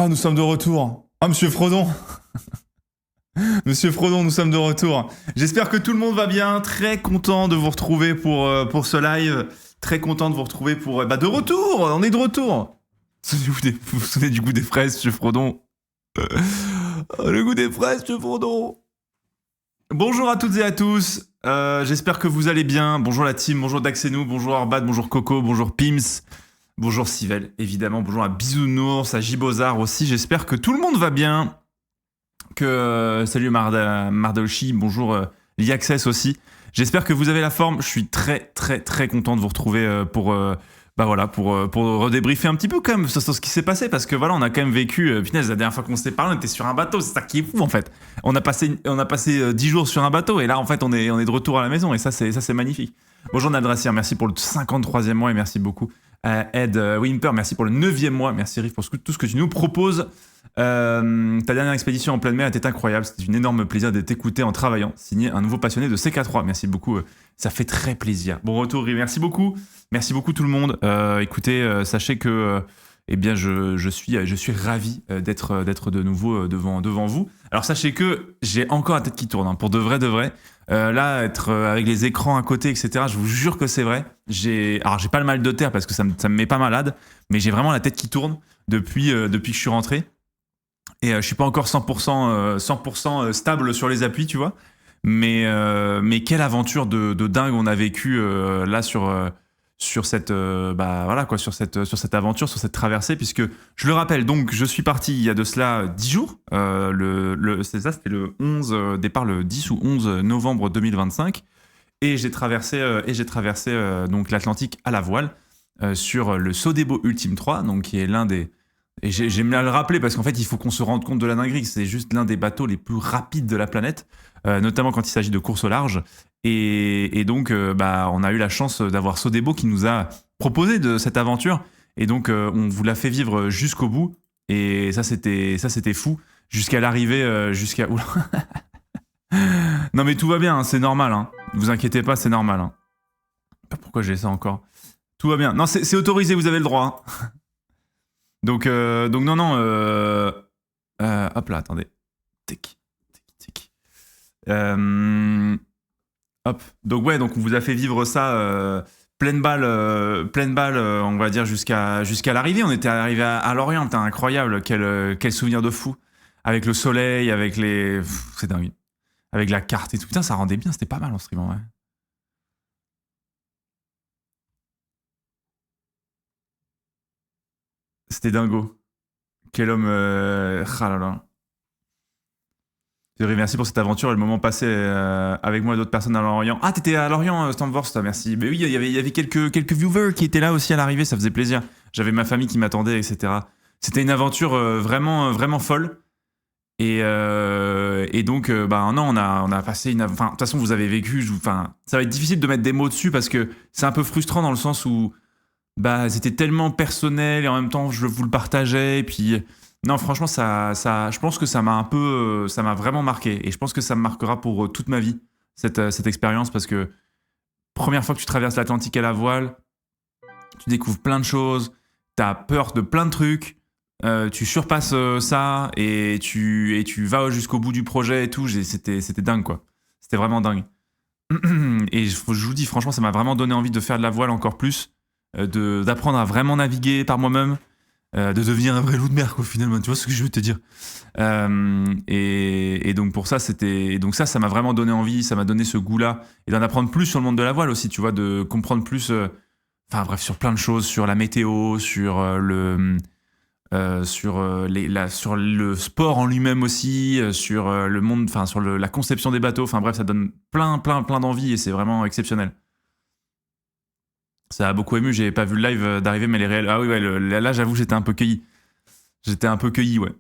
Ah, nous sommes de retour. Ah, monsieur Frodon. Monsieur Frodon, nous sommes de retour. J'espère que tout le monde va bien. Très content de vous retrouver pour ce live. Très content de vous retrouver pour... de retour. On est de retour. Vous vous souvenez du goût des fraises, monsieur Frodon? Le goût des fraises, monsieur Frodon. Bonjour à toutes et à tous. J'espère que vous allez bien. Bonjour la team. Bonjour Daxenou. Bonjour Arbad. Bonjour Coco. Bonjour Pims. Bonjour Sivel, évidemment. Bonjour à Bisounours, à Gibozar aussi. J'espère que tout le monde va bien. Salut Mardolchi. Bonjour Liaccess aussi. J'espère que vous avez la forme. Je suis très très très content de vous retrouver pour redébriefer un petit peu quand même sur ce qui s'est passé, parce que voilà, on a quand même vécu. Punaise, la dernière fois qu'on s'est parlé, on était sur un bateau. C'est ça qui est fou en fait. On a passé 10 jours sur un bateau et là en fait on est de retour à la maison et ça c'est magnifique. Bonjour Nadrassir, merci pour le 53e mois et merci beaucoup. Ed Wimper, merci pour le 9e mois. Merci Riff pour tout ce que tu nous proposes. Ta dernière expédition en pleine mer était incroyable. C'était un énorme plaisir de t'écouter en travaillant. Signé un nouveau passionné de CK3. Merci beaucoup. Ça fait très plaisir. Bon retour Riff. Merci beaucoup. Merci beaucoup tout le monde. Écoutez, sachez que je suis ravi d'être de nouveau devant vous. Alors sachez que j'ai encore la tête qui tourne, hein, pour de vrai. Là, être avec les écrans à côté, etc., je vous jure que c'est vrai. J'ai pas le mal de terre parce que ça me met pas malade, mais j'ai vraiment la tête qui tourne depuis que je suis rentré. Et je suis pas encore 100% stable sur les appuis, tu vois. Mais quelle aventure de dingue on a vécu là sur cette sur cette aventure, sur cette traversée, puisque je le rappelle, donc je suis parti il y a de cela 10 jours. C'était le 11 départ, le 10 ou 11 novembre 2025, et j'ai traversé donc l'Atlantique à la voile sur le Sodebo Ultime 3, donc qui est l'un des... Et j'aime bien le rappeler parce qu'en fait, il faut qu'on se rende compte de la dinguerie. C'est juste l'un des bateaux les plus rapides de la planète, notamment quand il s'agit de course au large. Et donc, on a eu la chance d'avoir Sodebo qui nous a proposé de cette aventure. Et donc, on vous l'a fait vivre jusqu'au bout. Et ça, c'était fou. Jusqu'à l'arrivée, Oula. Non, mais tout va bien, hein, c'est normal. Hein. Ne vous inquiétez pas, c'est normal. Hein. Pourquoi j'ai ça encore? Tout va bien. Non, c'est autorisé, vous avez le droit. Hein. Donc non. Hop là, attendez. Tic. Hop. Donc on vous a fait vivre ça pleine balle, on va dire jusqu'à l'arrivée. On était arrivé à Lorient, c'était incroyable. Quel souvenir de fou. Avec le soleil, avec les... c'est dingue. Avec la carte et tout. Putain, ça rendait bien, c'était pas mal en streamant, ouais. C'était dingo. Quel homme... Ah là là. Merci pour cette aventure et le moment passé avec moi et d'autres personnes à Lorient. Ah, t'étais à Lorient, Stamvorst, merci. Mais oui, il y avait quelques viewers qui étaient là aussi à l'arrivée, ça faisait plaisir. J'avais ma famille qui m'attendait, etc. C'était une aventure vraiment folle. Et donc, non, on a passé une... Enfin, de toute façon, vous avez vécu... ça va être difficile de mettre des mots dessus parce que c'est un peu frustrant dans le sens où... c'était tellement personnel et en même temps je vous le partageais et puis non, franchement je pense que ça m'a vraiment marqué et je pense que ça me marquera pour toute ma vie cette expérience, parce que première fois que tu traverses l'Atlantique à la voile, tu découvres plein de choses, t'as peur de plein de trucs, tu surpasses ça et tu vas jusqu'au bout du projet et tout. C'était dingue, quoi. C'était vraiment dingue. Et je vous dis, franchement, ça m'a vraiment donné envie de faire de la voile encore plus, d'apprendre à vraiment naviguer par moi-même, de devenir un vrai loup de mer, quoi, finalement. Tu vois ce que je veux te dire. Et donc pour ça, ça m'a vraiment donné envie, ça m'a donné ce goût-là, et d'en apprendre plus sur le monde de la voile aussi, tu vois, de comprendre plus, sur plein de choses, sur la météo, sur sur le sport en lui-même aussi, sur le monde, sur la conception des bateaux. Enfin bref, ça donne plein d'envie et c'est vraiment exceptionnel. Ça a beaucoup ému, j'ai pas vu le live d'arrivée, mais les réels... Ah oui, ouais, là, j'avoue, j'étais un peu cueilli. Ouais.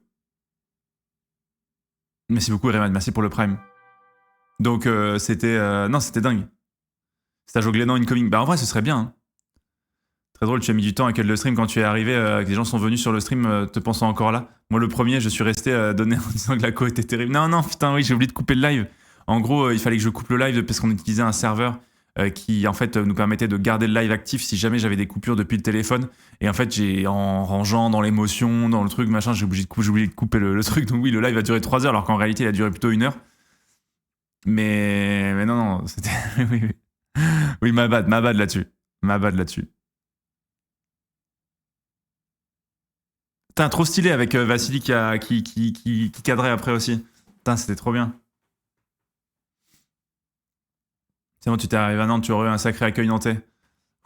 Merci beaucoup, Réman, merci pour le prime. Donc, c'était dingue. Stage au Glénan incoming. En vrai, ce serait bien. Hein. Très drôle, tu as mis du temps à quel le stream quand tu es arrivé, que des gens sont venus sur le stream te pensant encore là. Moi, le premier, je suis resté donné en disant que la co était terrible. Non, putain, oui, j'ai oublié de couper le live. En gros, il fallait que je coupe le live parce qu'on utilisait un serveur qui en fait nous permettait de garder le live actif si jamais j'avais des coupures depuis le téléphone. Et en fait, en rangeant dans l'émotion, dans le truc, machin, j'ai oublié de couper le truc. Donc oui, le live a duré 3 heures, alors qu'en réalité, il a duré plutôt 1 heure. Mais non, c'était. Oui, oui. Oui, ma bad là-dessus. Ma bad là-dessus. Putain, trop stylé avec Vassili qui cadrait après aussi. Putain, c'était trop bien. C'est bon, tu t'es arrivé à Nantes, tu aurais eu un sacré accueil nantais.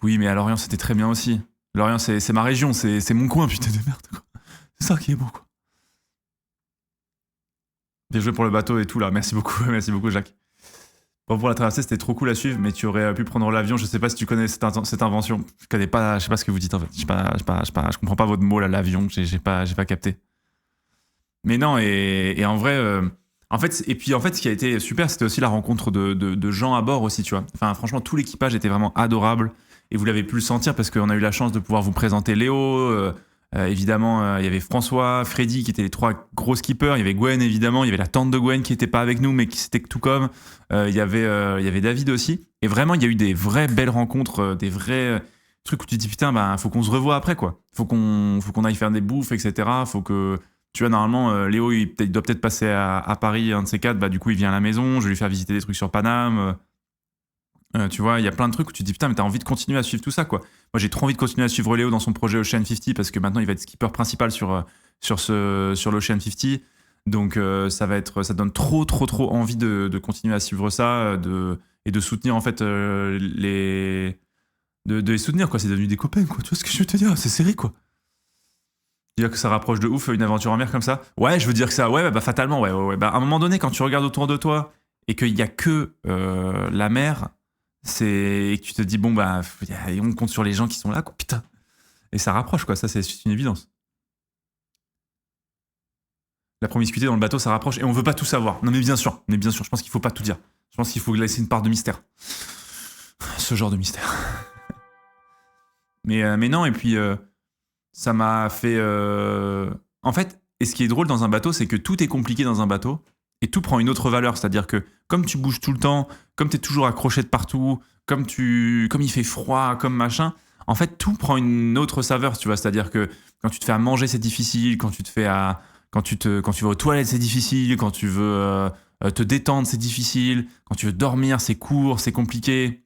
Oui, mais à Lorient, c'était très bien aussi. Lorient, c'est ma région, c'est mon coin, putain de merde, quoi. C'est ça qui est beau, quoi. Bien joué pour le bateau et tout, là. Merci beaucoup, merci beaucoup, Jacques. Bon, pour la traversée, c'était trop cool à suivre, mais tu aurais pu prendre l'avion. Je sais pas si tu connais cette invention. Je connais pas, je sais pas ce que vous dites, en fait. Je comprends pas votre mot, là, l'avion. J'ai pas capté. Mais non, et en vrai, en fait, et puis en fait, ce qui a été super, c'était aussi la rencontre de gens à bord aussi, tu vois. Enfin, franchement, tout l'équipage était vraiment adorable, et vous l'avez pu le sentir parce qu'on a eu la chance de pouvoir vous présenter Léo. Évidemment, il y avait François, Freddy qui étaient les 3 gros skippers. Il y avait Gwen, évidemment. Il y avait la tante de Gwen qui était pas avec nous, mais qui c'était tout comme. Il y avait David aussi. Et vraiment, il y a eu des vraies belles rencontres, des vrais trucs où tu te dis putain, bah, faut qu'on se revoie après, quoi. Faut qu'on aille faire des bouffes, etc. Faut que tu vois, normalement, Léo, il doit peut-être passer à Paris, un de ces 4. Bah, du coup, il vient à la maison. Je vais lui faire visiter des trucs sur Paname. Tu vois, il y a plein de trucs où tu te dis putain, mais t'as envie de continuer à suivre tout ça, quoi. Moi, j'ai trop envie de continuer à suivre Léo dans son projet Ocean 50 parce que maintenant, il va être skipper principal sur l'Ocean 50. Donc, ça donne trop envie de continuer à suivre ça et de soutenir, en fait, de les soutenir, quoi. C'est devenu des copains, quoi. Tu vois ce que je veux te dire? C'est serré, quoi. Dire que ça rapproche de ouf une aventure en mer comme ça. Ouais, je veux dire que ça, ouais, bah fatalement, ouais. Bah, à un moment donné, quand tu regardes autour de toi et qu'il y a que la mer, et que tu te dis bon bah on compte sur les gens qui sont là, quoi, putain. Et ça rapproche, quoi. Ça, c'est une évidence. La promiscuité dans le bateau, ça rapproche et on veut pas tout savoir. Non mais bien sûr, je pense qu'il faut pas tout dire. Je pense qu'il faut laisser une part de mystère. Ce genre de mystère. Mais non, et puis ça m'a fait. En fait, et ce qui est drôle dans un bateau, c'est que tout est compliqué dans un bateau et tout prend une autre valeur. C'est-à-dire que comme tu bouges tout le temps, comme tu es toujours accroché de partout, comme il fait froid, comme machin, en fait, tout prend une autre saveur, tu vois. C'est-à-dire que quand tu te fais à manger, c'est difficile. Quand tu vas aux toilettes, c'est difficile. Quand tu veux te détendre, c'est difficile. Quand tu veux dormir, c'est court, c'est compliqué.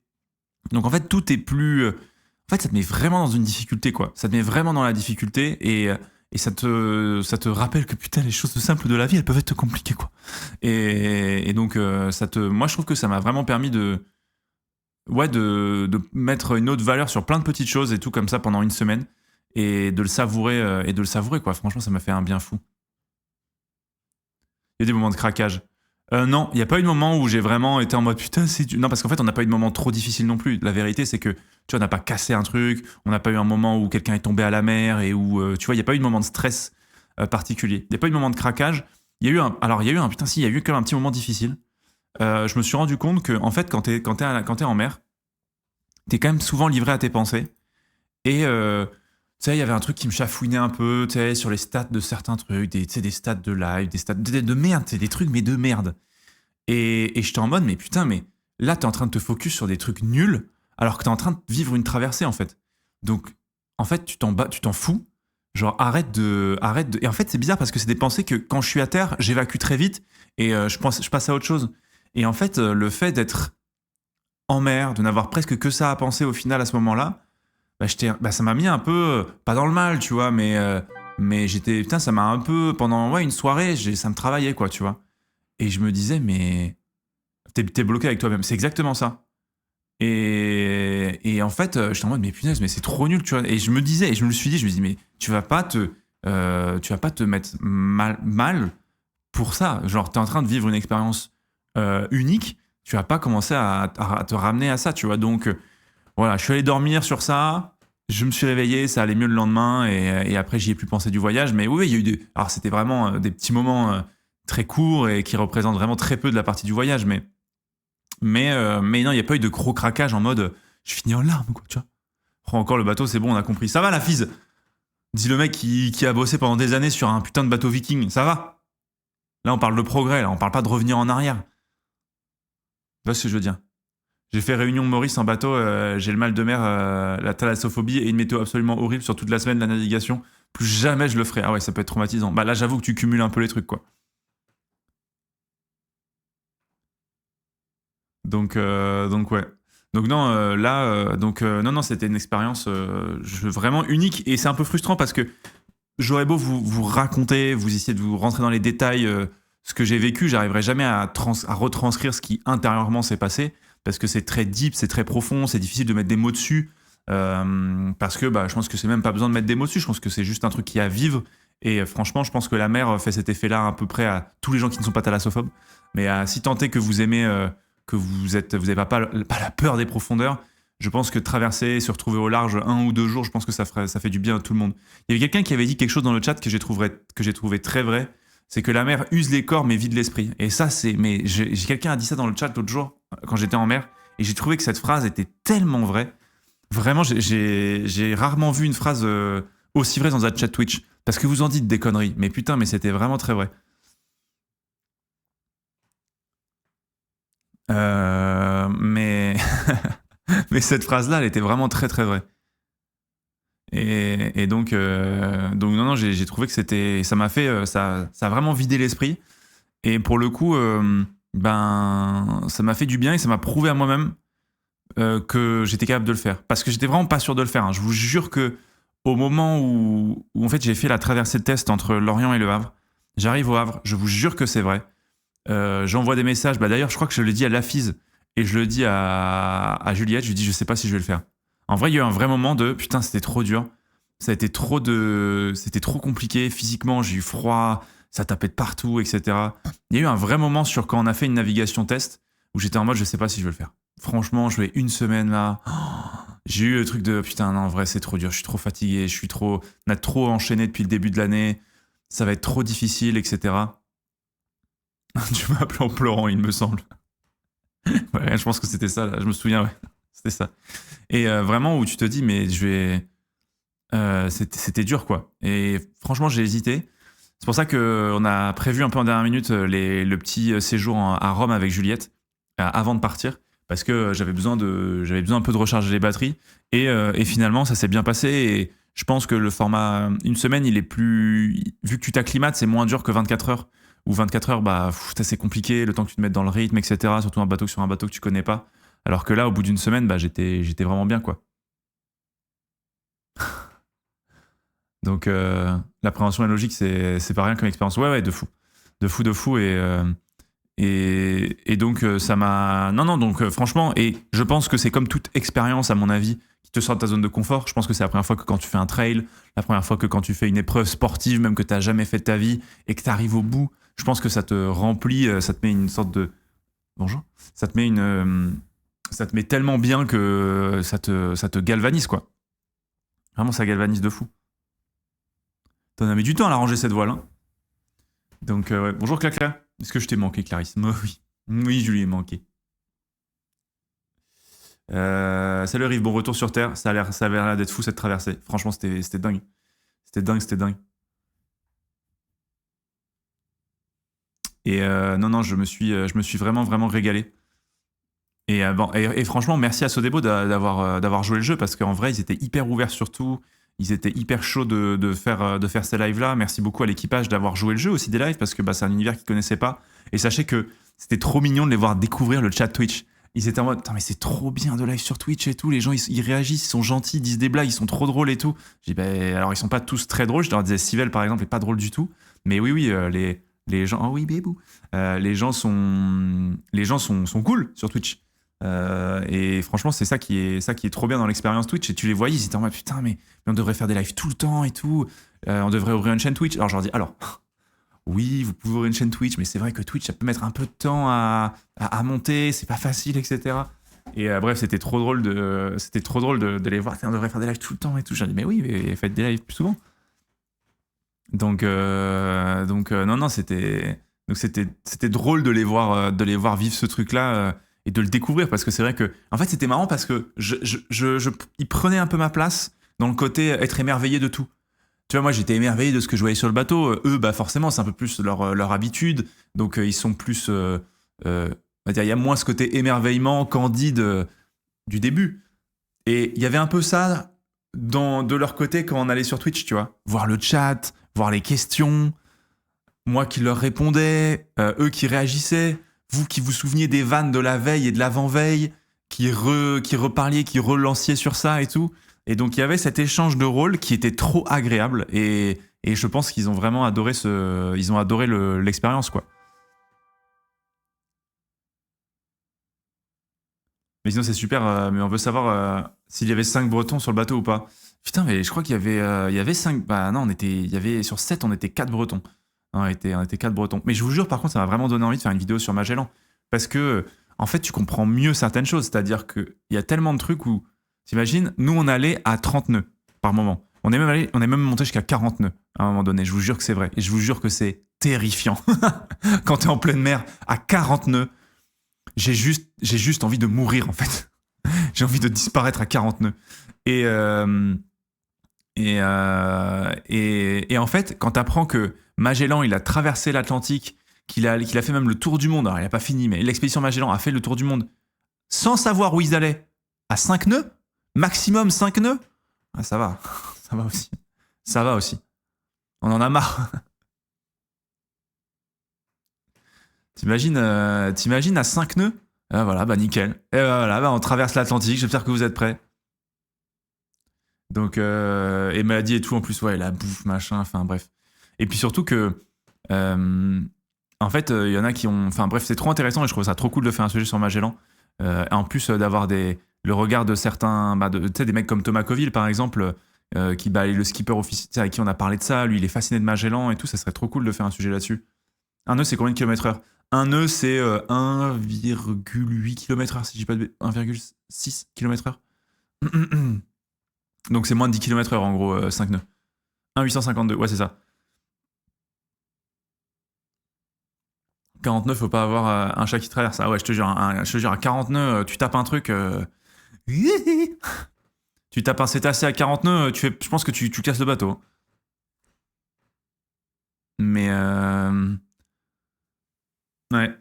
Donc en fait, tout est plus. En fait, ça te met vraiment dans une difficulté, quoi. Ça te met vraiment dans la difficulté et ça te rappelle que putain, les choses simples de la vie, elles peuvent être compliquées, quoi. Et donc, moi, je trouve que ça m'a vraiment permis de mettre une autre valeur sur plein de petites choses et tout comme ça pendant une semaine et de le savourer, quoi. Franchement, ça m'a fait un bien fou. Il y a des moments de craquage. Non, il n'y a pas eu de moment où j'ai vraiment été en mode putain, c'est dur. Non, parce qu'en fait, on n'a pas eu de moment trop difficile non plus. La vérité, c'est que tu vois, on n'a pas cassé un truc, on n'a pas eu un moment où quelqu'un est tombé à la mer et où, tu vois, il n'y a pas eu de moment de stress particulier. Il n'y a pas eu de moment de craquage. Alors, il y a eu un, putain, si, il y a eu quand même un petit moment difficile. Je me suis rendu compte que, en fait, quand t'es en mer, t'es quand même souvent livré à tes pensées. Et, tu sais, il y avait un truc qui me chafouinait un peu, tu sais, sur les stats de certains trucs, tu sais, des stats de live, des stats de merde, c'est des trucs, mais de merde. Et j'étais en mode, mais putain, mais là, t'es en train de te focus sur des trucs nuls, alors que t'es en train de vivre une traversée, en fait. Donc, en fait, tu t'en fous. Genre, arrête de. Et en fait, c'est bizarre parce que c'est des pensées que quand je suis à terre, j'évacue très vite et je passe à autre chose. Et en fait, le fait d'être en mer, de n'avoir presque que ça à penser au final à ce moment-là, ça m'a mis un peu, pas dans le mal, tu vois, mais j'étais. Putain, ça m'a un peu. Pendant une soirée, ça me travaillait, quoi, tu vois. Et je me disais, mais t'es bloqué avec toi-même. C'est exactement ça. Et en fait, j'étais en mode, mais punaise, mais c'est trop nul, tu vois. Et je me disais, et je me suis dit, mais tu vas pas te mettre mal pour ça. Genre, t'es en train de vivre une expérience unique. Tu vas pas commencer à te ramener à ça, tu vois. Donc, voilà, je suis allé dormir sur ça. Je me suis réveillé, ça allait mieux le lendemain. Et après, j'y ai plus pensé du voyage. Mais oui, il y a eu des. Alors, c'était vraiment des petits moments très courts et qui représentent vraiment très peu de la partie du voyage. Mais non, il n'y a pas eu de gros craquage en mode je finis en larmes, quoi, tu vois. Oh, encore le bateau, c'est bon, on a compris. Ça va, la fise? Dit le mec qui a bossé pendant des années sur un putain de bateau viking. Ça va? Là, on parle de progrès, là, on parle pas de revenir en arrière. Tu vois ce que je veux dire? J'ai fait Réunion Maurice en bateau, j'ai le mal de mer, la thalassophobie et une météo absolument horrible sur toute la semaine de la navigation. Plus jamais je le ferai. Ah ouais, ça peut être traumatisant. Bah là, j'avoue que tu cumules un peu les trucs, quoi. Donc ouais. Donc non, là, non, non, c'était une expérience vraiment unique et c'est un peu frustrant parce que j'aurais beau vous raconter, vous essayer de vous rentrer dans les détails, ce que j'ai vécu, j'arriverai jamais à retranscrire ce qui intérieurement s'est passé parce que c'est très deep, c'est très profond, c'est difficile de mettre des mots dessus parce que bah, je pense que c'est même pas besoin de mettre des mots dessus, je pense que c'est juste un truc qui a à vivre et franchement, je pense que la mer fait cet effet-là à peu près à tous les gens qui ne sont pas thalassophobes. Mais si tant est que vous aimez, que vous n'avez pas la peur des profondeurs, je pense que traverser, se retrouver au large 1 ou 2 jours, je pense que ça fait du bien à tout le monde. Il y avait quelqu'un qui avait dit quelque chose dans le chat que j'ai trouvé très vrai, c'est que la mer use les corps mais vide l'esprit. Et ça, mais quelqu'un a dit ça dans le chat l'autre jour quand j'étais en mer, et j'ai trouvé que cette phrase était tellement vraie. Vraiment, j'ai rarement vu une phrase aussi vraie dans un chat Twitch. Parce que vous en dites des conneries, mais putain, mais c'était vraiment très vrai. Mais mais cette phrase-là, elle était vraiment très très vraie. Et donc non, non, j'ai trouvé que ça m'a fait, ça a vraiment vidé l'esprit. Et pour le coup, ben, ça m'a fait du bien et ça m'a prouvé à moi-même que j'étais capable de le faire. Parce que j'étais vraiment pas sûr de le faire, hein. Je vous jure que au moment où en fait j'ai fait la traversée de test entre Lorient et Le Havre, j'arrive au Havre, je vous jure que c'est vrai. J'envoie des messages. Bah, d'ailleurs, je crois que je le dis à Lafise et je le dis à Juliette. Je lui dis, je sais pas si je vais le faire. En vrai, il y a eu un vrai moment de putain, c'était trop dur. C'était trop compliqué. Physiquement, j'ai eu froid, ça tapait de partout, etc. Il y a eu un vrai moment sur quand on a fait une navigation test où j'étais en mode, je sais pas si je vais le faire. Franchement, je vais une semaine là. J'ai eu le truc de putain, non, en vrai, c'est trop dur. Je suis trop fatigué. On a trop enchaîné depuis le début de l'année. Ça va être trop difficile, etc. Tu m'as appelé en pleurant, il me semble. Ouais, je pense que c'était ça, là. Je me souviens, ouais. C'était ça. Et vraiment, où tu te dis, mais je vais. C'était dur, quoi. Et franchement, j'ai hésité. C'est pour ça qu'on a prévu un peu en dernière minute le petit séjour à Rome avec Juliette, avant de partir, parce que j'avais besoin un peu de recharger les batteries. Et finalement, ça s'est bien passé. Et je pense que le format une semaine, il est plus. Vu que tu t'acclimates, c'est moins dur que 24 heures. Ou 24 heures, bah, c'est compliqué, le temps que tu te mettes dans le rythme, etc. Surtout sur un bateau que tu connais pas. Alors que là, au bout d'une semaine, bah, j'étais vraiment bien, quoi. Donc, l'appréhension et la logique, c'est pas rien comme expérience. Ouais, ouais, de fou. De fou, de fou. Et donc, ça m'a. Non, non, donc, franchement, et je pense que c'est comme toute expérience, à mon avis, qui te sort de ta zone de confort. Je pense que c'est la première fois que quand tu fais un trail, la première fois que quand tu fais une épreuve sportive, même que tu n'as jamais fait de ta vie, et que tu arrives au bout, je pense que ça te remplit, ça te met une sorte de. Bonjour. Ça te met ça te met tellement bien que ça te galvanise, quoi. Vraiment, ça galvanise de fou. T'en as mis du temps à la ranger cette voile, hein. Donc, ouais. Bonjour Clacla. Est-ce que je t'ai manqué, Clarisse? Moi, oui. Oui, je lui ai manqué. Salut Rive, bon retour sur Terre. Ça a l'air d'être fou cette traversée. Franchement, c'était dingue. C'était dingue, c'était dingue. Et non, non, je me suis vraiment, vraiment régalé. Et franchement, merci à Sodebo d'avoir joué le jeu parce qu'en vrai, ils étaient hyper ouverts sur tout. Ils étaient hyper chauds de faire ces lives-là. Merci beaucoup à l'équipage d'avoir joué le jeu aussi des lives parce que bah, c'est un univers qu'ils connaissaient pas. Et sachez que c'était trop mignon de les voir découvrir le chat Twitch. Ils étaient en mode, mais c'est trop bien de live sur Twitch et tout. Les gens, ils réagissent, ils sont gentils, ils disent des blagues, ils sont trop drôles et tout. J'ai dit, ben, alors ils sont pas tous très drôles. Je leur disais, Sivel par exemple est pas drôle du tout. Mais oui, oui, les gens, oh oui, bébou. Les gens sont cool sur Twitch. Et franchement, c'est ça qui est trop bien dans l'expérience Twitch. Et tu les voyais, ils étaient en mode putain, mais on devrait faire des lives tout le temps et tout. On devrait ouvrir une chaîne Twitch. Alors je leur dis, alors, oui, vous pouvez ouvrir une chaîne Twitch, mais c'est vrai que Twitch, ça peut mettre un peu de temps à monter, c'est pas facile, etc. Et bref, c'était trop drôle de les voir. On devrait faire des lives tout le temps et tout. J'ai dit, mais oui, mais faites des lives plus souvent. Donc non, non, c'était drôle de les voir vivre ce truc-là et de le découvrir parce que c'est vrai que, en fait, c'était marrant parce que ils prenaient un peu ma place dans le côté être émerveillé de tout. Tu vois, moi, j'étais émerveillé de ce que je voyais sur le bateau. Eux, bah, forcément, c'est un peu plus leur habitude. Donc, ils sont plus il y a moins ce côté émerveillement, candide du début. Et il y avait un peu ça de leur côté quand on allait sur Twitch, tu vois. Voir le chat, voir les questions, moi qui leur répondais, eux qui réagissaient, vous qui vous souveniez des vannes de la veille et de l'avant-veille, qui reparliez, qui relanciez sur ça et tout. Et donc il y avait cet échange de rôles qui était trop agréable et je pense qu'ils ont vraiment adoré ils ont adoré l'expérience, quoi. Mais sinon c'est super, mais on veut savoir s'il y avait 5 Bretons sur le bateau ou pas. Putain, mais je crois il y avait 5. Bah non, il y avait sur 7, on était 4 Bretons. On était 4 Bretons. Mais je vous jure, par contre, ça m'a vraiment donné envie de faire une vidéo sur Magellan. Parce que, en fait, tu comprends mieux certaines choses. C'est-à-dire qu'il y a tellement de trucs où, t'imagines, nous, on allait à 30 nœuds par moment. On est même monté jusqu'à 40 nœuds à un moment donné. Je vous jure que c'est vrai. Et je vous jure que c'est terrifiant. Quand t'es en pleine mer, à 40 nœuds, j'ai juste envie de mourir, en fait. J'ai envie de disparaître à 40 nœuds. Et en fait, quand t'apprends que Magellan, il a traversé l'Atlantique, qu'il a fait même le tour du monde, alors il n'a pas fini, mais l'expédition Magellan a fait le tour du monde sans savoir où ils allaient, à 5 nœuds, maximum 5 nœuds, ah, ça va, ça va aussi. Ça va aussi. On en a marre. T'imagines à 5 nœuds. Ah, voilà, bah nickel. Et bah, voilà, bah, on traverse l'Atlantique, j'espère que vous êtes prêts. Donc, et maladie et tout, en plus, ouais, la bouffe, machin, enfin bref. Et puis surtout que, en fait, il y en a qui ont. Enfin bref, c'est trop intéressant et je trouve ça trop cool de faire un sujet sur Magellan. En plus d'avoir le regard de certains. Tu sais, des mecs comme Thomas Coville, par exemple, qui est le skipper officiel, avec qui on a parlé de ça. Lui, il est fasciné de Magellan et tout, ça serait trop cool de faire un sujet là-dessus. Un nœud, c'est combien de kilomètres-heure? Un nœud, c'est 1,8 km/h, si je dis pas de 1,6 km/h. Donc c'est moins de 10 km/h en gros, 5 nœuds. 1,852, ouais, c'est ça. 49, faut pas avoir un chat qui traverse. Ah ouais, je te jure, à 40 nœuds, tu tapes un truc. Tu tapes un cétacé à 40 nœuds, je pense que tu casses le bateau. Mais. Ouais.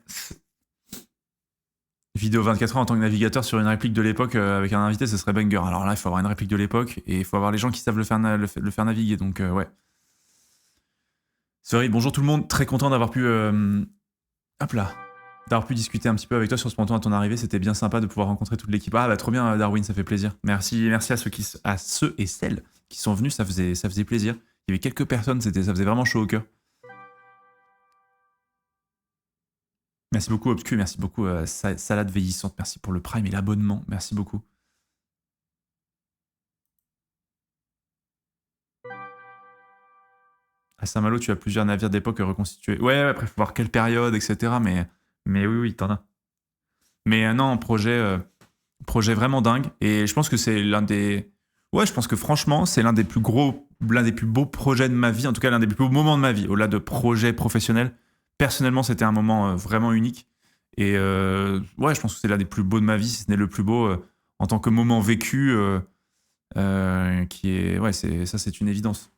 Vidéo 24 heures en tant que navigateur sur une réplique de l'époque avec un invité, ce serait banger. Alors là, il faut avoir une réplique de l'époque et il faut avoir les gens qui savent le faire naviguer. Donc, ouais. Sorry, bonjour tout le monde. Très content d'avoir pu. Hop là. D'avoir pu discuter un petit peu avec toi sur ce ponton à ton arrivée. C'était bien sympa de pouvoir rencontrer toute l'équipe. Ah, bah trop bien, Darwin, ça fait plaisir. Merci à ceux et celles qui sont venus, ça faisait plaisir. Il y avait quelques personnes, ça faisait vraiment chaud au cœur. Merci beaucoup, Obscu, merci beaucoup, Salade Vieillissante, merci pour le Prime et l'abonnement, merci beaucoup. À Saint-Malo, tu as plusieurs navires d'époque reconstitués. Ouais, après, faut voir quelle période, etc. Mais oui, t'en as. Mais non, projet vraiment dingue. Et je pense que c'est l'un des. Ouais, je pense que franchement, c'est l'un des plus beaux projets de ma vie, en tout cas l'un des plus beaux moments de ma vie, au-delà de projets professionnels. Personnellement, c'était un moment vraiment unique. Et ouais, je pense que c'est l'un des plus beaux de ma vie, si ce n'est le plus beau en tant que moment vécu, qui est. Ouais, ça, c'est une évidence.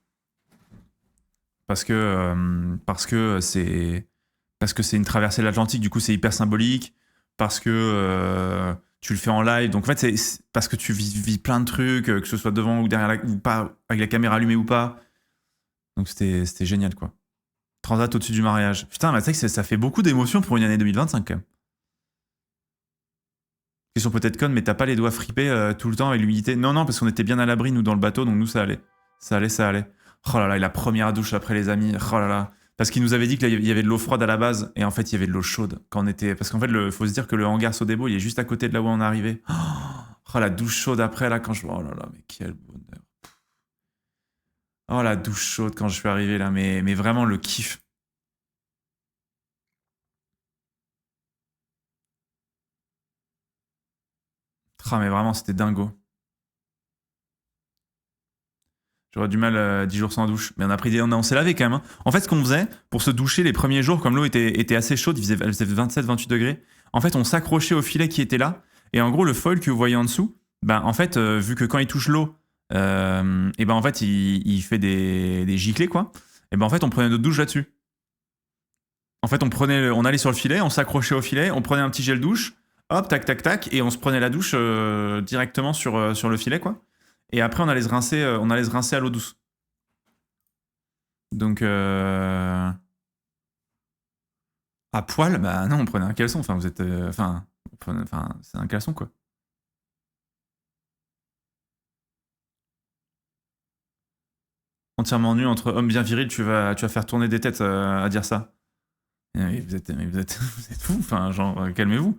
Parce que c'est une traversée de l'Atlantique, du coup, c'est hyper symbolique. Parce que tu le fais en live. Donc, en fait, c'est parce que tu vis plein de trucs, que ce soit devant ou derrière ou pas, avec la caméra allumée ou pas. Donc, c'était génial, quoi. Transat au-dessus du mariage. Putain, mais tu sais que ça fait beaucoup d'émotions pour une année 2025 quand même. Question peut-être conne, mais t'as pas les doigts fripés tout le temps avec l'humidité? Non, non, parce qu'on était bien à l'abri, nous, dans le bateau, donc nous, ça allait. Ça allait. Oh là là, et la première douche après les amis. Oh là là. Parce qu'ils nous avaient dit qu'il y avait de l'eau froide à la base, et en fait, il y avait de l'eau chaude quand on était. Parce qu'en fait, faut se dire que le hangar Sodebo, il est juste à côté de là où on est arrivé. Oh, la douche chaude après, là, quand je. Oh là là, mais quel bonheur. Oh, la douche chaude quand je suis arrivé là, mais vraiment le kiff. Ah, mais vraiment, c'était dingo. J'aurais du mal 10 jours sans douche. Mais on s'est lavé quand même. Hein. En fait, ce qu'on faisait, pour se doucher les premiers jours, comme l'eau était assez chaude, elle faisait 27-28 degrés, en fait, on s'accrochait au filet qui était là. Et en gros, le foil que vous voyez en dessous, ben, en fait, vu que quand il touche l'eau, et ben en fait, il fait des giclées, quoi. Et ben en fait, on prenait notre douche là-dessus. En fait, on allait sur le filet, on s'accrochait au filet, on prenait un petit gel douche, hop, tac, tac, tac, et on se prenait la douche directement sur le filet, quoi. Et après, on allait se rincer à l'eau douce. Donc, à poil, bah non, on prenait un caleçon. Enfin, vous êtes, c'est un caleçon, quoi. Entièrement nu entre hommes bien virils, tu vas faire tourner des têtes à dire ça. Vous êtes fous. Enfin, genre, calmez-vous.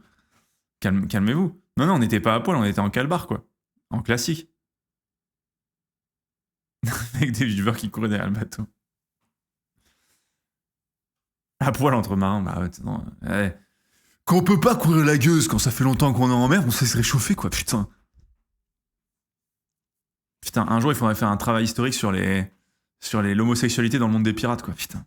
Calmez-vous. Non, non, on n'était pas à poil, on était en calbar, quoi. En classique. Avec des viewers qui couraient derrière le bateau. À poil entre marins, bah ouais, non, ouais. Quand on peut pas courir la gueuse, quand ça fait longtemps qu'on est en mer, on sait se réchauffer, quoi, putain. Putain, un jour, il faudrait faire un travail historique sur l'homosexualité dans le monde des pirates, quoi, putain.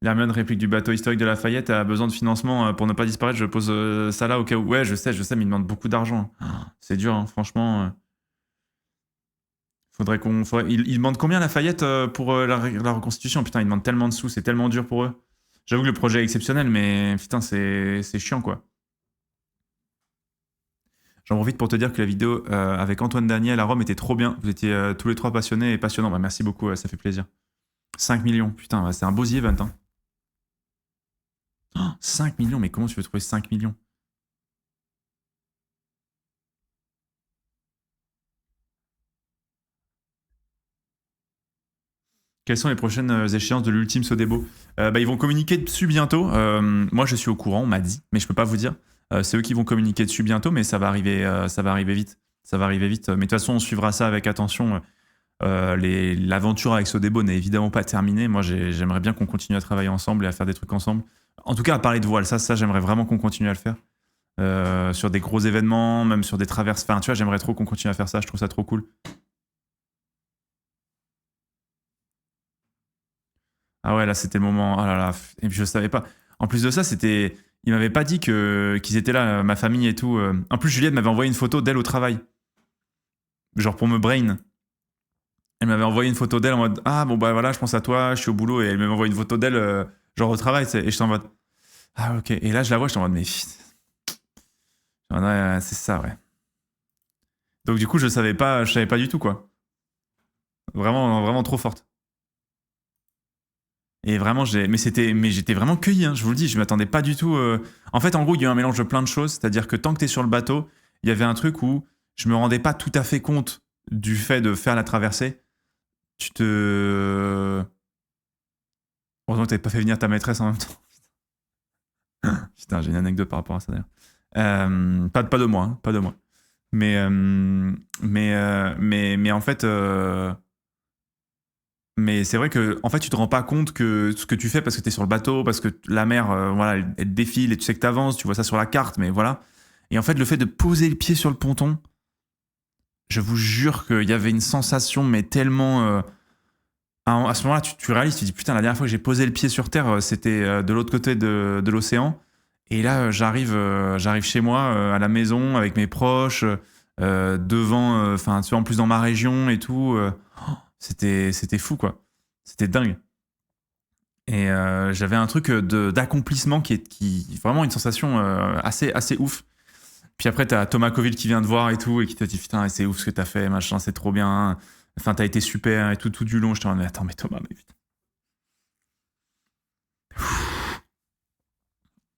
L'Hermione réplique du bateau historique de Lafayette a besoin de financement pour ne pas disparaître. Je pose ça là au cas où. Ouais, je sais, mais il demande beaucoup d'argent. C'est dur, hein, franchement. Il demande combien Lafayette pour la reconstitution? Putain, il demande tellement de sous, c'est tellement dur pour eux. J'avoue que le projet est exceptionnel, mais putain, c'est chiant, quoi. J'en profite pour te dire que la vidéo avec Antoine Daniel à Rome était trop bien. Vous étiez tous les trois passionnés et passionnants. Bah, merci beaucoup, ça fait plaisir. 5 millions, putain, bah, c'est un beau event. Hein. Oh, 5 millions, mais comment tu veux trouver 5 millions? Quelles sont les prochaines échéances de l'ultime Sodebo? Ils vont communiquer dessus bientôt. Moi, je suis au courant, on m'a dit, mais je peux pas vous dire. C'est eux qui vont communiquer dessus bientôt, mais ça va arriver vite. Ça va arriver vite. Mais de toute façon, on suivra ça avec attention. L'aventure avec Sodebo n'est évidemment pas terminée. Moi, j'aimerais bien qu'on continue à travailler ensemble et à faire des trucs ensemble. En tout cas, à parler de voile, ça j'aimerais vraiment qu'on continue à le faire. Sur des gros événements, même sur des traverses. Enfin, tu vois, j'aimerais trop qu'on continue à faire ça. Je trouve ça trop cool. Ah ouais, là, c'était le moment. Oh là là. Et puis, je savais pas. En plus de ça, c'était. Il m'avait pas dit qu'ils étaient là, ma famille et tout. En plus, Juliette m'avait envoyé une photo d'elle au travail. Genre pour me brain. Elle m'avait envoyé une photo d'elle en mode ah bon bah voilà, je pense à toi, je suis au boulot. Et elle m'avait envoyé une photo d'elle, genre au travail. Et j'étais en mode ah ok. Et là, je la vois, j'étais en mode mais. Ouais, c'est ça, ouais. Donc, du coup, je savais pas du tout, quoi. Vraiment, vraiment trop forte. Et vraiment, mais j'étais vraiment cueilli, hein, je vous le dis, je m'attendais pas du tout. En fait, en gros, il y a eu un mélange de plein de choses, c'est-à-dire que tant que t'es sur le bateau, il y avait un truc où je me rendais pas tout à fait compte du fait de faire la traversée. Tu te. Heureusement que t'avais pas fait venir ta maîtresse en même temps. Putain, j'ai une anecdote par rapport à ça d'ailleurs. Pas de moi, hein, pas de moi. Mais en fait. Mais c'est vrai que en fait, tu te rends pas compte que ce que tu fais parce que tu es sur le bateau, parce que la mer, voilà, elle défile et tu sais que tu avances, tu vois ça sur la carte, mais voilà. Et en fait, le fait de poser le pied sur le ponton, je vous jure qu'il y avait une sensation, mais tellement. À ce moment-là, tu réalises, tu te dis putain, la dernière fois que j'ai posé le pied sur terre, c'était de l'autre côté de l'océan. Et là, j'arrive chez moi, à la maison, avec mes proches, devant, enfin, tu vois, en plus dans ma région et tout. C'était fou, quoi. C'était dingue. Et j'avais un truc d'accomplissement qui vraiment une sensation assez ouf. Puis après, t'as Thomas Coville qui vient te voir et tout, et qui te dit putain, c'est ouf ce que t'as fait, machin, c'est trop bien. Enfin, t'as été super et tout du long. Je te dis, mais attends, mais Thomas, mais putain.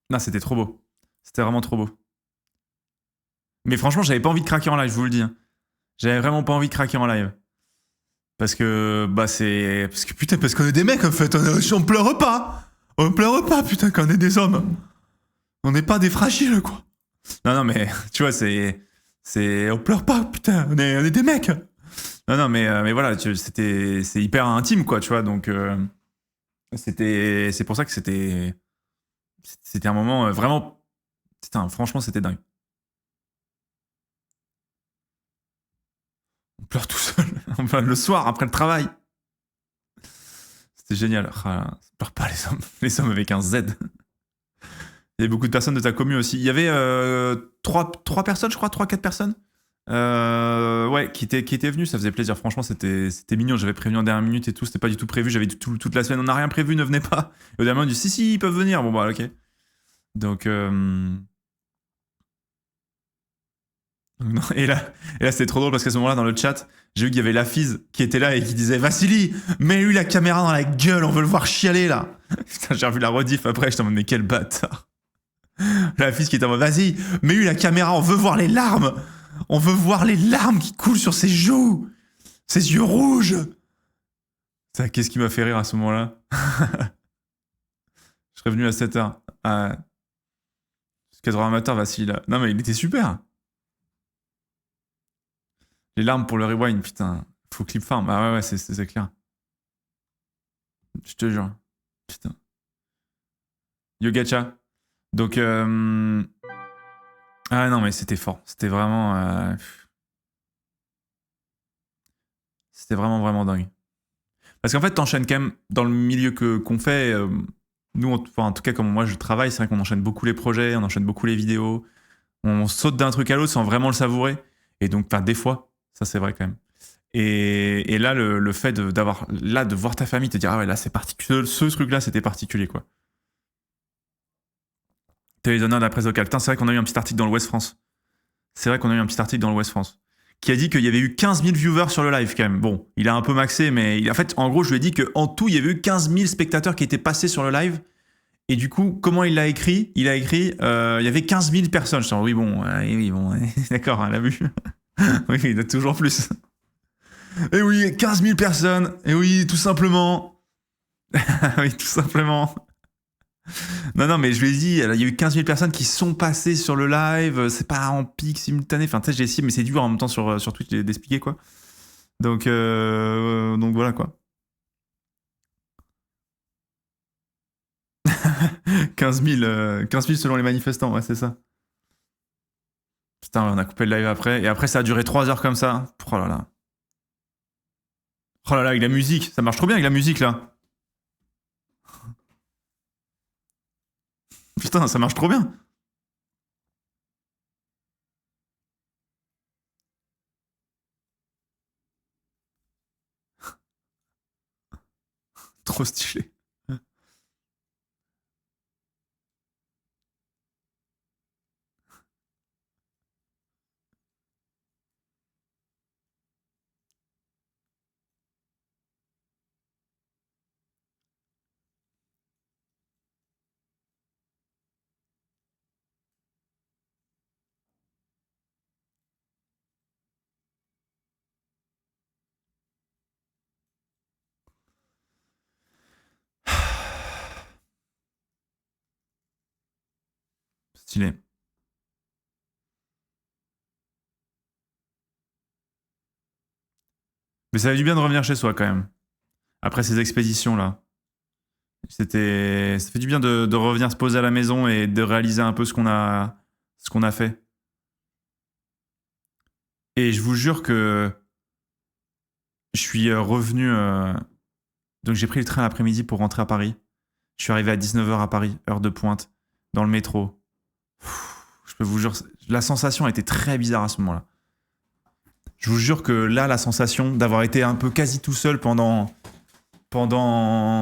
Non, c'était trop beau. C'était vraiment trop beau. Mais franchement, j'avais pas envie de craquer en live, je vous le dis. Hein. J'avais vraiment pas envie de craquer en live. Parce que, putain, parce qu'on est des mecs en fait, on pleure pas. On pleure pas, putain, quand on est des hommes. On n'est pas des fragiles, quoi. Non, non, mais tu vois, on pleure pas, putain, on est des mecs. Non, non, mais voilà, c'est hyper intime, quoi, tu vois, donc c'est pour ça que c'était un moment vraiment, putain, franchement, c'était dingue. On pleure tout seul, enfin, le soir, après le travail. C'était génial. Ah, pleure pas les hommes avec un Z. Il y avait beaucoup de personnes de ta commu aussi. Il y avait trois personnes, je crois, 3-4 personnes Ouais, qui était venu, ça faisait plaisir. Franchement, c'était mignon. J'avais prévenu en dernière minute et tout. C'était pas du tout prévu. J'avais dit toute la semaine, on n'a rien prévu, ne venez pas. Et au dernier moment, on dit si, ils peuvent venir. Bon, bah, ok. Donc, non, et là c'était trop drôle parce qu'à ce moment-là, dans le chat, j'ai vu qu'il y avait la fise qui était là et qui disait Vassili, mets-lui la caméra dans la gueule, on veut le voir chialer là. Putain, j'ai revu la rediff après, j'étais en mode, mais quel bâtard. La fise qui était en mode, vas-y, mets-lui la caméra, on veut voir les larmes. On veut voir les larmes qui coulent sur ses joues, ses yeux rouges. Ça, qu'est-ce qui m'a fait rire à ce moment-là? Je serais venu à 7h. À 4h amateur, Vassili là. Non, mais il était super. Les larmes pour le rewind, putain. Faut clip farm. Ah ouais, c'est clair. Je te jure. Putain. Yo gacha. Donc, ah non, mais c'était fort. C'était vraiment... C'était vraiment, vraiment dingue. Parce qu'en fait, t'enchaînes quand même dans le milieu qu'on fait. Nous, enfin, en tout cas, comme moi je travaille, c'est vrai qu'on enchaîne beaucoup les projets, on enchaîne beaucoup les vidéos. On saute d'un truc à l'autre sans vraiment le savourer. Et donc, enfin, des fois, ça c'est vrai quand même. Et là, le fait de voir ta famille te dire, ah ouais, là c'est particulier, ce truc-là c'était particulier quoi. T'as les honneurs de la presse locale. Putain, c'est vrai qu'on a eu un petit article dans l'Ouest France. C'est vrai qu'on a eu un petit article dans l'Ouest France qui a dit qu'il y avait eu 15 000 viewers sur le live quand même. Bon, il a un peu maxé, mais en fait, en gros, je lui ai dit qu'en tout, il y avait eu 15 000 spectateurs qui étaient passés sur le live. Et du coup, comment il l'a écrit? Il a écrit, il y avait 15 000 personnes. Je dis, oui, bon, d'accord, elle a vu. Oui, il y a toujours plus. Et oui, 15 000 personnes. Et oui, tout simplement. Oui, tout simplement. Non, mais je lui ai dit, il y a eu 15 000 personnes qui sont passées sur le live, c'est pas en pic simultané. Enfin, tu sais, j'ai essayé, mais c'est dur en même temps sur Twitch d'expliquer, quoi. Donc voilà, quoi. 15 000 selon les manifestants, ouais, c'est ça. Putain, on a coupé le live après. Et après, ça a duré 3 heures comme ça. Oh là là. Oh là là, avec la musique. Ça marche trop bien avec la musique, là. Putain, ça marche trop bien. Trop stylé. Stylé. Mais ça fait du bien de revenir chez soi, quand même. Après ces expéditions-là. Ça fait du bien de revenir se poser à la maison et de réaliser un peu ce qu'on a fait. Et je vous jure que je suis revenu. Donc j'ai pris le train l'après-midi pour rentrer à Paris. Je suis arrivé à 19h à Paris, heure de pointe, dans le métro. Je peux vous jurer, la sensation a été très bizarre à ce moment-là. Je vous jure que là, la sensation d'avoir été un peu quasi tout seul pendant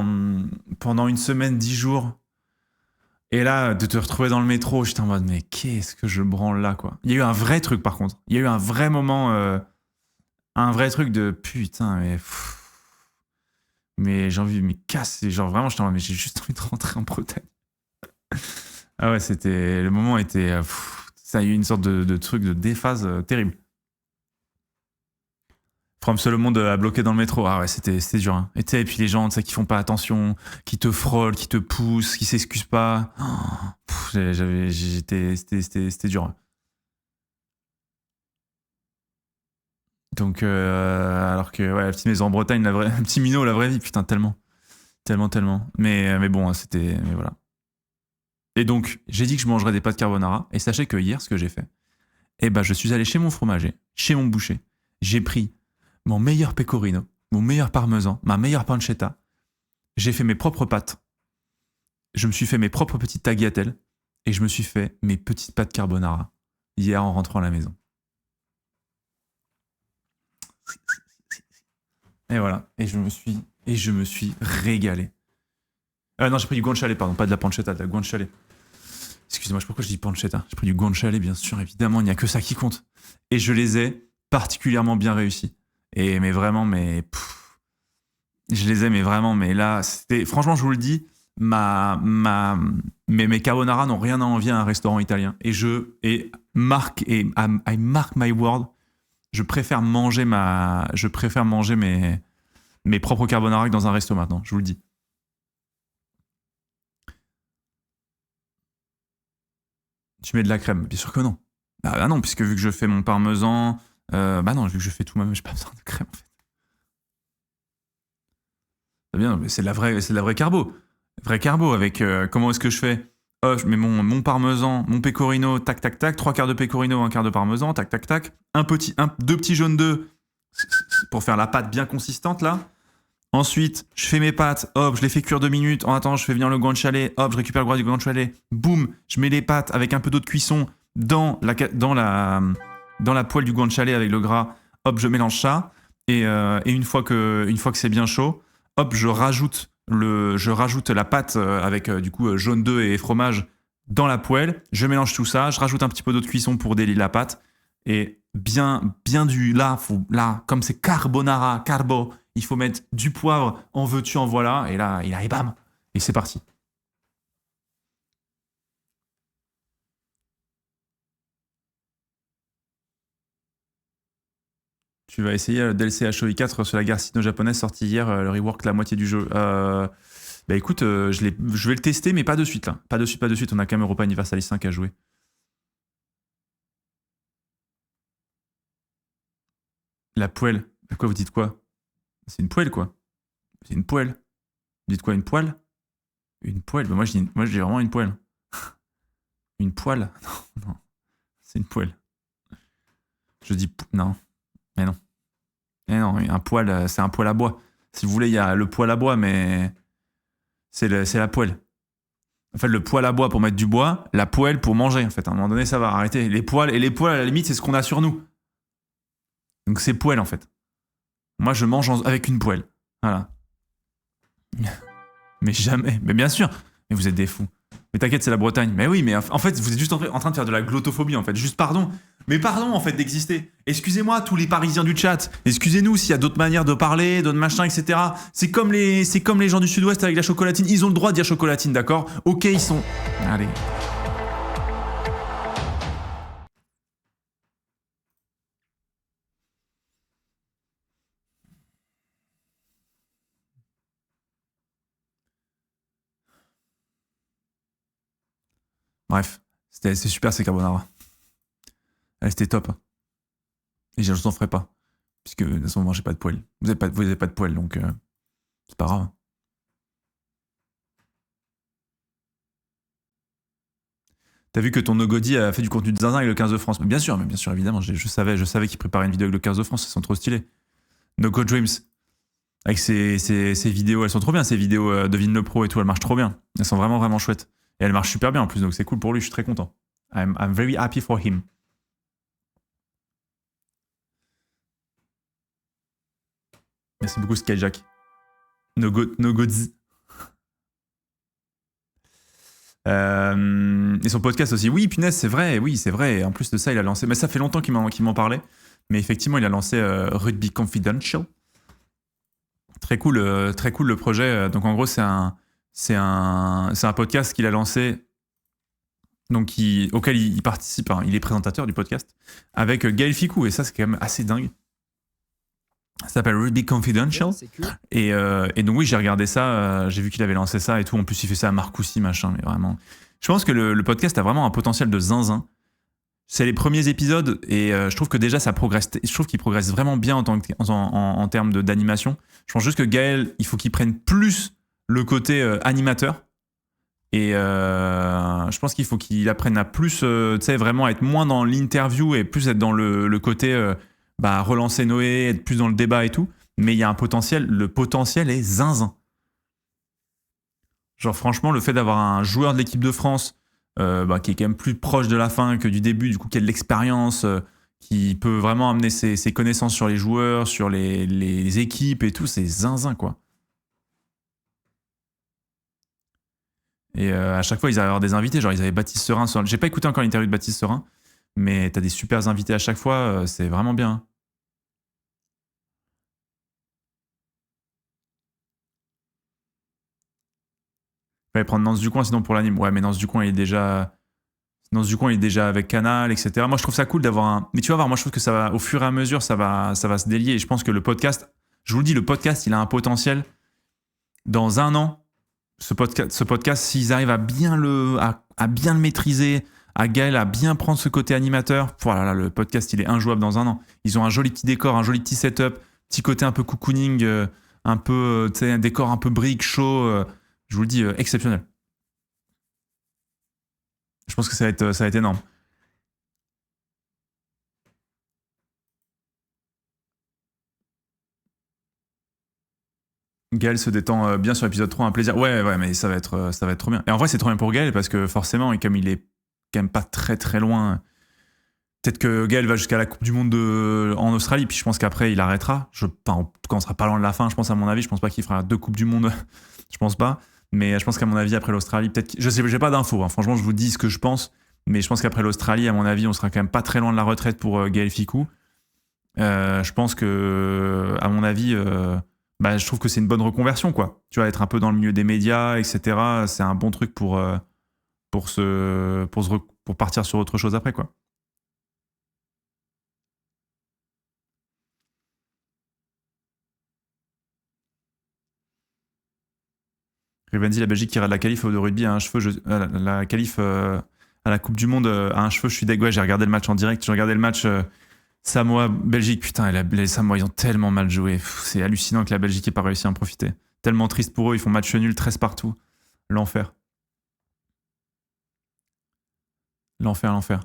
une semaine, 10 jours. Et là, de te retrouver dans le métro, j'étais en mode, mais qu'est-ce que je branle là, quoi. Il y a eu un vrai truc, par contre. Il y a eu un vrai moment, un vrai truc de putain, mais j'ai envie de me casser. Genre vraiment, j'étais en mode, mais j'ai juste envie de rentrer en Bretagne. Ah ouais, le moment était, ça a eu une sorte de truc de déphase terrible. From Solomon à bloquer dans le métro. Ah ouais, c'était dur. Hein. Et puis les gens, tu sais, qui font pas attention, qui te frôlent, qui te poussent, qui s'excusent pas. C'était dur. Donc, alors que, ouais, la petite maison en Bretagne, un petit minot, la vraie vie, putain, tellement. Tellement, tellement. Mais bon, mais voilà. Et donc, j'ai dit que je mangerais des pâtes carbonara. Et sachez que hier, ce que j'ai fait, je suis allé chez mon fromager, chez mon boucher. J'ai pris mon meilleur pecorino, mon meilleur parmesan, ma meilleure pancetta. J'ai fait mes propres pâtes. Je me suis fait mes propres petites tagliatelles. Et je me suis fait mes petites pâtes carbonara hier en rentrant à la maison. Et voilà. Et je me suis régalé. Non, j'ai pris du guanciale, pardon, pas de la pancetta, de la guanciale. Excusez-moi, pourquoi je dis pancetta? J'ai pris du guanciale, bien sûr, évidemment, il n'y a que ça qui compte. Et je les ai particulièrement bien réussis. Mais vraiment, je les ai, mais vraiment, mais là, c'était. Franchement, je vous le dis, mes carbonara n'ont rien à envier à un restaurant italien. I mark my word, je préfère manger mes propres carbonara que dans un resto maintenant, je vous le dis. Tu mets de la crème? Bien sûr que non. Bah non, puisque vu que je fais mon parmesan, non, vu que je fais tout moi-même, j'ai pas besoin de crème en fait. C'est bien, mais c'est de la vraie carbo. Vrai carbo avec comment est-ce que je fais? Je mets mon parmesan, mon pecorino, tac tac tac, 3 quarts de pecorino, 1 quart de parmesan, tac tac tac, deux petits jaunes d'œufs pour faire la pâte bien consistante là. Ensuite, je fais mes pâtes, hop, je les fais cuire 2 minutes. En attendant, je fais venir le guanciale, hop, je récupère le gras du guanciale, boum, je mets les pâtes avec un peu d'eau de cuisson dans la poêle du guanciale avec le gras, hop, je mélange ça. Et une fois que c'est bien chaud, hop, je rajoute la pâte avec du coup jaune d'œuf et fromage dans la poêle. Je mélange tout ça, je rajoute un petit peu d'eau de cuisson pour délier la pâte. Et bien là, comme c'est carbonara, carbo, il faut mettre du poivre, en veux-tu, en voilà, et bam, et c'est parti. Tu vas essayer le DLC HOI 4 sur la guerre sino-japonaise sorti hier, le rework la moitié du jeu. Bah écoute, je vais le tester, mais pas de suite là. Pas de suite, on a quand même Europa Universalis 5 à jouer. La poêle. À quoi vous dites quoi? C'est une poêle quoi. C'est une poêle. Vous dites quoi, une poêle? Une poêle? Bah moi je dis vraiment une poêle. Une poêle? Non. C'est une poêle. Je dis non. Mais non. Un poêle, c'est un poêle à bois. Si vous voulez, il y a le poêle à bois, mais c'est la poêle. En fait, le poêle à bois pour mettre du bois, la poêle pour manger. En fait, à un moment donné, ça va arrêter. Les poêles, à la limite, c'est ce qu'on a sur nous. Donc c'est poêle, en fait. Moi, je mange avec une poêle. Voilà. Mais jamais. Mais bien sûr. Mais vous êtes des fous. Mais t'inquiète, c'est la Bretagne. Mais oui, mais en fait, vous êtes juste en train de faire de la glottophobie, en fait. Juste pardon. Mais pardon, en fait, d'exister. Excusez-moi, tous les Parisiens du chat. Excusez-nous s'il y a d'autres manières de parler, d'autres machins, etc. C'est comme les gens du Sud-Ouest avec la chocolatine. Ils ont le droit de dire chocolatine, d'accord? Ok, ils sont... Allez. Bref, c'est super ces carbonara. C'était top. Et je n'en ferai pas. Puisque de toute façon, moi, j'ai pas de poêle. Vous avez pas de poêle, donc c'est pas grave. T'as vu que ton Nogodi a fait du contenu de zinzin avec le 15 de France? Mais bien sûr, évidemment. Je savais qu'il préparait une vidéo avec le 15 de France. Elles sont trop stylées. Nogo Dreams. Avec ses vidéos, elles sont trop bien, ces vidéos de Vin le Pro et tout. Elles marchent trop bien. Elles sont vraiment, vraiment chouettes. Et elles marchent super bien en plus, donc c'est cool pour lui. Je suis très content. I'm very happy for him. Merci beaucoup, Skyjack. Nogodzi. Et son podcast aussi. Oui, punaise, c'est vrai. Oui, c'est vrai. En plus de ça, il a lancé. Mais ça fait longtemps qu'il m'en parlait. Mais effectivement, il a lancé Rugby Confidential. Très cool le projet. Donc en gros, c'est un podcast qu'il a lancé, donc auquel il participe. Hein, il est présentateur du podcast avec Gaël Ficou. Et ça, c'est quand même assez dingue. Ça s'appelle Rugby Confidential. Ouais, cool. Et donc oui, j'ai regardé ça, j'ai vu qu'il avait lancé ça et tout. En plus, il fait ça à Marcoussis, machin. Mais vraiment, je pense que le podcast a vraiment un potentiel de zinzin. C'est les premiers épisodes et je trouve que déjà ça progresse. Je trouve qu'il progresse vraiment bien en termes d'animation. Je pense juste que Gaël, il faut qu'il prenne plus le côté animateur. Et je pense qu'il faut qu'il apprenne à plus, tu sais, vraiment être moins dans l'interview et plus être dans le côté relancer Noé, être plus dans le débat et tout. Mais il y a un potentiel, le potentiel est zinzin. Genre franchement, le fait d'avoir un joueur de l'équipe de France qui est quand même plus proche de la fin que du début, du coup qui a de l'expérience, qui peut vraiment amener ses connaissances sur les joueurs, sur les équipes et tout. C'est zinzin, quoi. Et à chaque fois, ils allaient avoir des invités. Genre, ils avaient Baptiste Serin. J'ai pas écouté encore l'interview de Baptiste Serin, mais t'as des super invités à chaque fois. C'est vraiment bien. Hein. Fallait prendre Nance Ducoin sinon pour l'anime. Ouais, mais Nance Ducoin, il est déjà avec Canal, etc. Moi, je trouve ça cool d'avoir un. Mais tu vas voir, moi, je trouve que ça va, au fur et à mesure, ça va se délier. Et je pense que le podcast, je vous le dis, le podcast, il a un potentiel. Dans un an, ce podcast, s'ils arrivent à bien le maîtriser, à Gaël à bien prendre ce côté animateur, voilà, le podcast, il est injouable dans un an. Ils ont un joli petit décor, un joli petit setup, petit côté un peu cocooning, un peu, tu sais, un décor un peu brique, chaud. Je vous le dis, exceptionnel. Je pense que ça va être énorme. Gaël se détend bien sur l'épisode 3, un plaisir. Ouais, ouais, mais ça va être trop bien. Et en vrai, c'est trop bien pour Gaël parce que forcément, et comme il est quand même pas très très loin, peut-être que Gaël va jusqu'à la Coupe du Monde en Australie, puis je pense qu'après, il arrêtera. En tout cas, on sera pas loin de la fin, je pense, à mon avis. Je pense pas qu'il fera 2 Coupes du Monde. Je pense pas. Mais je pense qu'à mon avis, après l'Australie, peut-être. Je sais, j'ai pas d'infos. Hein. Franchement, je vous dis ce que je pense. Mais je pense qu'après l'Australie, à mon avis, on sera quand même pas très loin de la retraite pour Gaël Ficou. Je pense que, à mon avis, je trouve que c'est une bonne reconversion, quoi. Tu vois, être un peu dans le milieu des médias, etc. C'est un bon truc pour partir sur autre chose après, quoi. Rivenzi, la Belgique qui ira de la qualif de rugby à un cheveu. La qualif à la Coupe du Monde à un cheveu, je suis dégoûté. Ouais, j'ai regardé le match en direct. J'ai regardé le match Samoa-Belgique. Putain, les Samoa, ils ont tellement mal joué. C'est hallucinant que la Belgique n'ait pas réussi à en profiter. Tellement triste pour eux. Ils font match nul, 13 partout. L'enfer. L'enfer, l'enfer.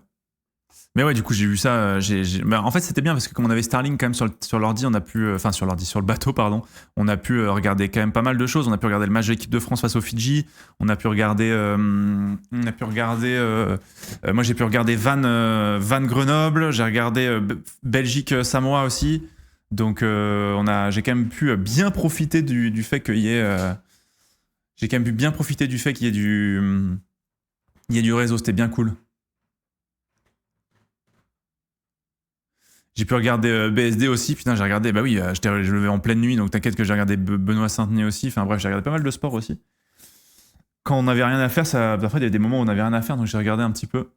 Mais ouais, du coup, j'ai vu ça. En fait, c'était bien parce que comme on avait Starlink quand même sur l'ordi, on a pu, enfin sur l'ordi, sur le bateau, pardon, on a pu regarder quand même pas mal de choses. On a pu regarder le match de l'équipe de France face aux Fidji. On a pu regarder, moi j'ai pu regarder Van Grenoble. J'ai regardé Belgique Samoa aussi. Donc j'ai quand même pu bien profiter du fait qu'il y ait, j'ai quand même pu bien profiter du fait qu'il y ait du réseau. C'était bien cool. J'ai pu regarder BSD aussi. Putain, j'ai regardé. Bah oui, je levais en pleine nuit, donc t'inquiète que j'ai regardé Benoît Saint-Denis aussi. Enfin bref, j'ai regardé pas mal de sport aussi. Quand on n'avait rien à faire, parfois il y a des moments où on n'avait rien à faire, donc j'ai regardé un petit peu.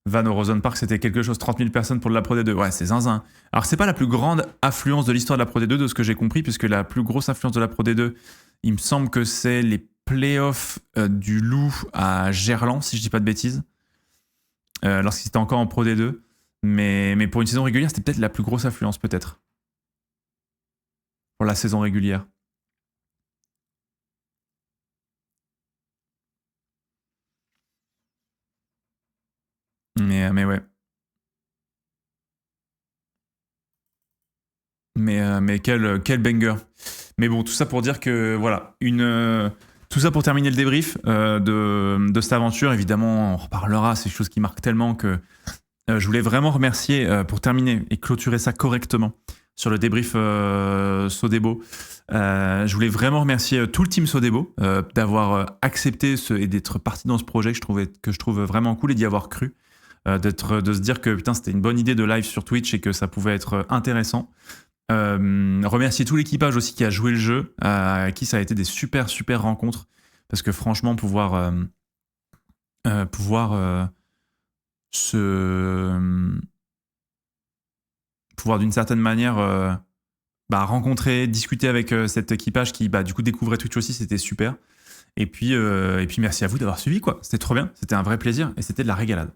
Van au Rosen Park, c'était quelque chose, 30 000 personnes pour de la Pro D2. Ouais, c'est zinzin. Alors, c'est pas la plus grande affluence de l'histoire de la Pro D2, de ce que j'ai compris, puisque la plus grosse affluence de la Pro D2, il me semble que c'est les playoffs du Loup à Gerland, si je dis pas de bêtises, lorsqu'il était encore en Pro D2. Mais pour une saison régulière, c'était peut-être la plus grosse affluence, peut-être. Pour la saison régulière. Mais ouais. Mais quel banger. Mais bon, tout ça pour dire que voilà, tout ça pour terminer le débrief de cette aventure. Évidemment, on reparlera, c'est quelque chose qui marque tellement que je voulais vraiment remercier, pour terminer et clôturer ça correctement sur le débrief Sodebo. Je voulais vraiment remercier tout le team Sodebo d'avoir accepté et d'être parti dans ce projet que je trouve vraiment cool et d'y avoir cru. De se dire que putain, c'était une bonne idée de live sur Twitch et que ça pouvait être intéressant. Remercier tout l'équipage aussi qui a joué le jeu, à qui ça a été des super super rencontres, parce que franchement pouvoir d'une certaine manière rencontrer, discuter avec cet équipage qui du coup découvrait Twitch aussi, c'était super. Et puis merci à vous d'avoir suivi, quoi. C'était trop bien, c'était un vrai plaisir et c'était de la régalade.